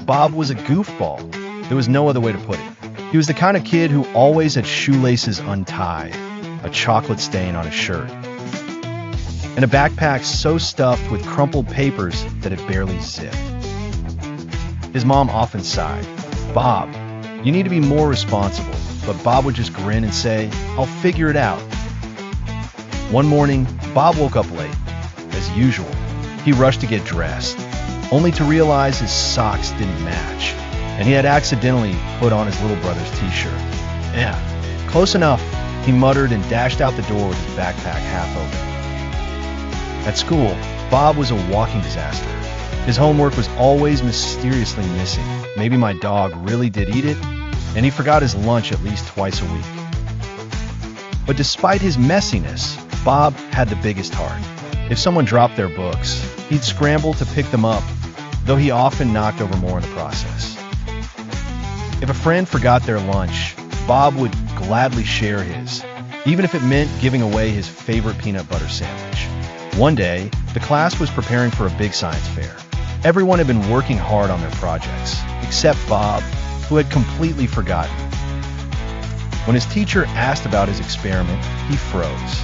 Bob was a goofball. There was no other way to put it. He was the kind of kid who always had shoelaces untied, a chocolate stain on his shirt, and a backpack so stuffed with crumpled papers that it barely zipped. His mom often sighed, "Bob, you need to be more responsible." But Bob would just grin and say, "I'll figure it out." One morning, Bob woke up late. As usual, he rushed to get dressed, only to realize his socks didn't match, and he had accidentally put on his little brother's t-shirt. "Yeah, close enough," he muttered and dashed out the door with his backpack half open. At school, Bob was a walking disaster. His homework was always mysteriously missing. Maybe my dog really did eat it, and he forgot his lunch at least twice a week. But despite his messiness, Bob had the biggest heart. If someone dropped their books, he'd scramble to pick them up, though he often knocked over more in the process. If a friend forgot their lunch, Bob would gladly share his, even if it meant giving away his favorite peanut butter sandwich. One day, the class was preparing for a big science fair. Everyone had been working hard on their projects, except Bob, who had completely forgotten. When his teacher asked about his experiment, he froze.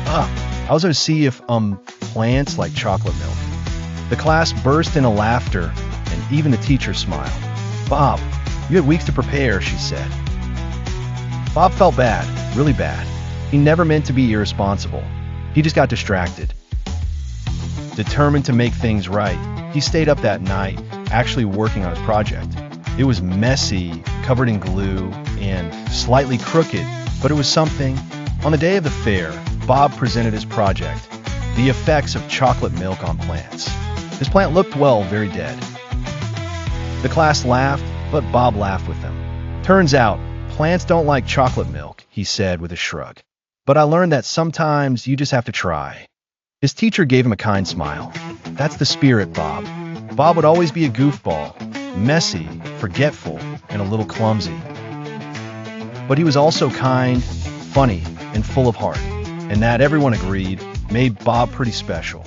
I was going to see if, plants like chocolate milk. The class burst into laughter, and even the teacher smiled. "Bob, you had weeks to prepare," she said. Bob felt bad, really bad. He never meant to be irresponsible. He just got distracted. Determined to make things right, he stayed up that night, actually working on his project. It was messy, covered in glue, and slightly crooked, but it was something. On the day of the fair, Bob presented his project, the effects of chocolate milk on plants. His plant looked, well, very dead. The class laughed, but Bob laughed with them. "Turns out, plants don't like chocolate milk," he said with a shrug. "But I learned that sometimes you just have to try." His teacher gave him a kind smile. "That's the spirit, Bob." Bob would always be a goofball, messy, forgetful, and a little clumsy. But he was also kind, funny, and full of heart, and that, everyone agreed, made Bob pretty special.